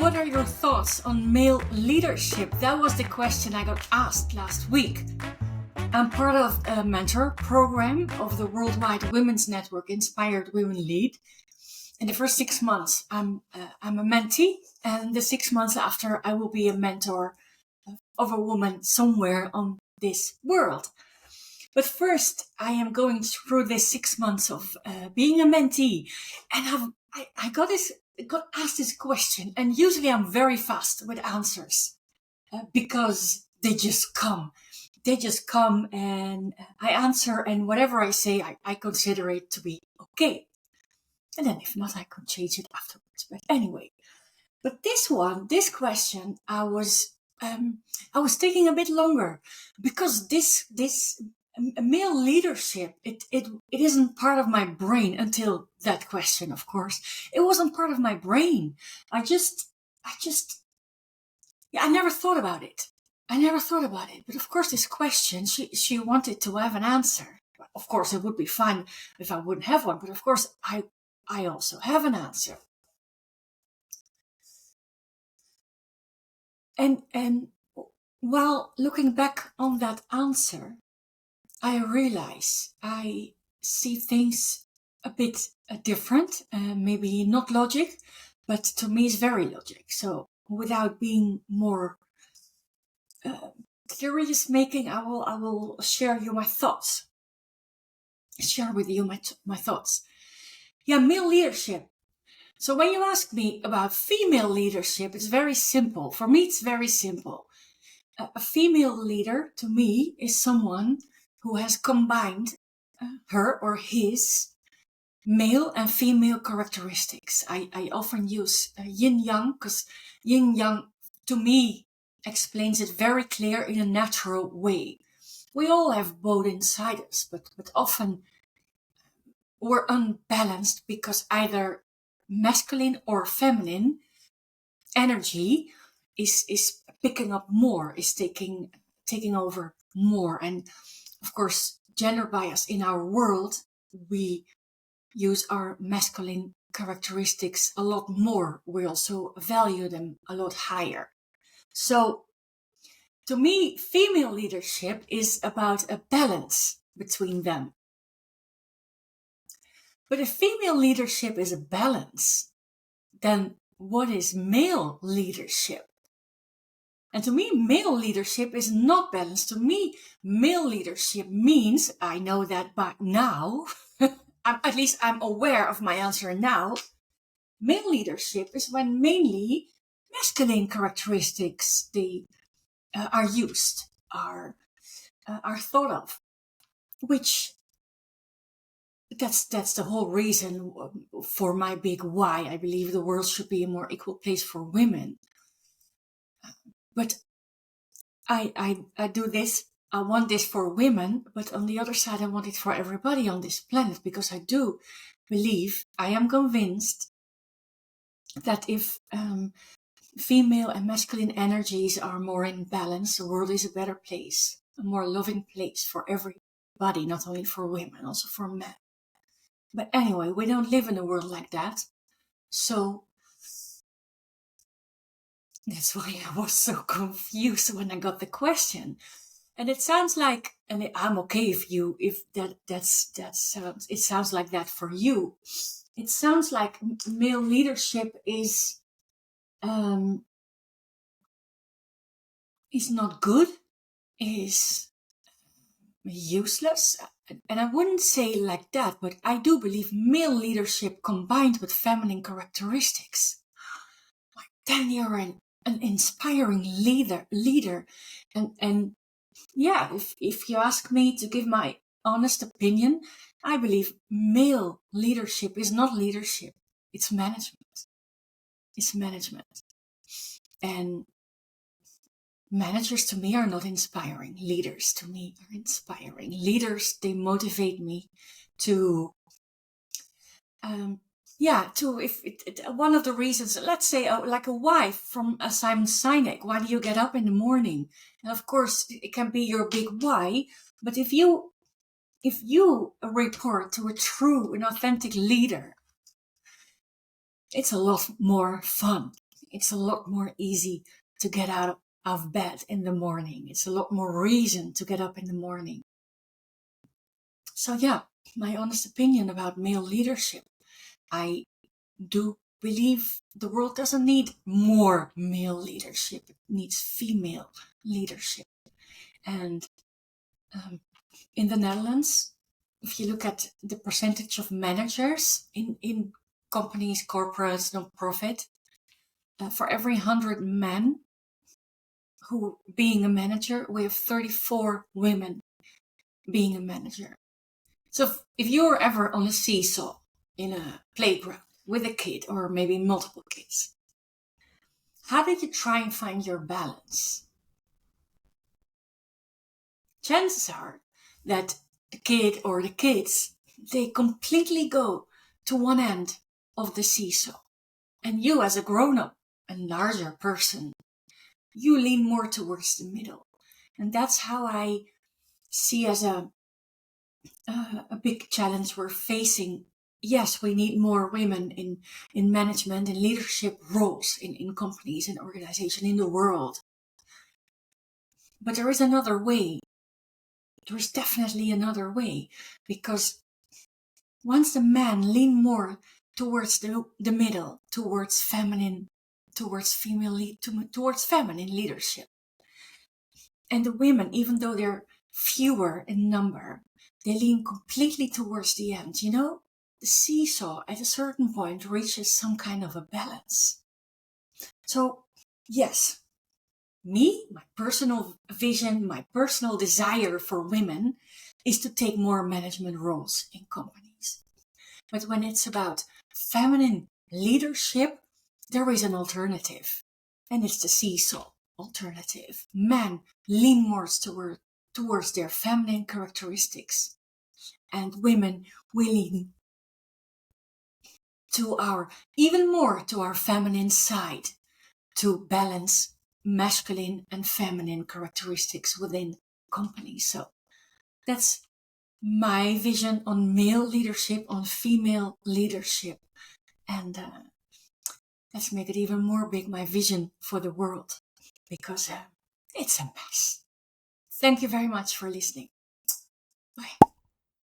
what are your thoughts on male leadership? That was the question I got asked last week. I'm part of a mentor program of the Worldwide Women's Network, Inspired Women Lead. In the first 6 months, I'm a mentee, and the 6 months after, I will be a mentor of a woman somewhere on this world. But first, I am going through this 6 months of being a mentee, and I got asked this question, and usually I'm very fast with answers because they just come. They just come and I answer, and whatever I say, I consider it to be okay. And then if not, I can change it afterwards. But anyway, this question, I was taking a bit longer because this male leadership, it isn't part of my brain until that question, of course. It wasn't part of my brain. I never thought about it. But of course, this question, she wanted to have an answer. Of course, it would be fine if I wouldn't have one, but of course, I also have an answer. And while looking back on that answer, I realize I see things a bit different, maybe not logic, but to me it's very logic. So without being more curious making, I will share with you my thoughts. Yeah, male leadership. So when you ask me about female leadership, it's very simple. For me, it's very simple. A female leader, to me, is someone who has combined her or his male and female characteristics. I often use yin-yang because yin-yang, to me, explains it very clear in a natural way. We all have both inside us, but often we're unbalanced because either masculine or feminine energy is picking up more, is taking over more. And of course, gender bias in our world, we use our masculine characteristics a lot more. We also value them a lot higher. So to me, female leadership is about a balance between them. But if female leadership is a balance, then what is male leadership? And to me, male leadership is not balanced. To me, male leadership means, I know that by now, at least I'm aware of my answer now, male leadership is when mainly masculine characteristics are used, are thought of, which that's the whole reason for my big why. I believe the world should be a more equal place for women. But I do this. I want this for women, but on the other side, I want it for everybody on this planet, because I do believe, I am convinced that if female and masculine energies are more in balance, the world is a better place, a more loving place for everybody, not only for women, also for men. But anyway, we don't live in a world like that. So that's why I was so confused when I got the question. And it sounds like, and I'm okay if it sounds like that for you. It sounds like male leadership is not good, is useless. And I wouldn't say it like that, but I do believe male leadership combined with feminine characteristics, then you're an inspiring leader. And yeah, if you ask me to give my honest opinion, I believe male leadership is not leadership. It's management. And managers to me are not inspiring. Leaders to me are inspiring. Leaders, they motivate me to one of the reasons, let's say like a wife from Simon Sinek, why do you get up in the morning? And of course, it can be your big why, but if you report to a true and authentic leader, it's a lot more fun. It's a lot more easy to get out of bed in the morning. It's a lot more reason to get up in the morning. So yeah, my honest opinion about male leadership. I do believe the world doesn't need more male leadership. It needs female leadership. And in the Netherlands, if you look at the percentage of managers in companies, corporates, non-profit, for every 100 men who being a manager, we have 34 women being a manager. So if you're ever on a seesaw in a playground with a kid or maybe multiple kids, how did you try and find your balance? Chances are that the kid or the kids, they completely go to one end of the seesaw. And you as a grown-up and larger person, you lean more towards the middle. And that's how I see as a big challenge we're facing. Yes, we need more women in management and leadership roles in companies and organizations in the world. But there is another way. There's definitely another way, because once the men lean more towards the middle, towards feminine, towards towards feminine leadership, and the women, even though they're fewer in number, they lean completely towards the end. You know, the seesaw at a certain point reaches some kind of a balance. So, yes, my personal vision, my personal desire for women is to take more management roles in companies. But when it's about feminine leadership, there is an alternative, and it's the seesaw alternative. Men lean more towards their feminine characteristics, and women will lean even more to our feminine side, to balance masculine and feminine characteristics within companies. So that's my vision on male leadership, on female leadership. And let's make it even more big, my vision for the world, because it's a mess. Thank you very much for listening. Bye.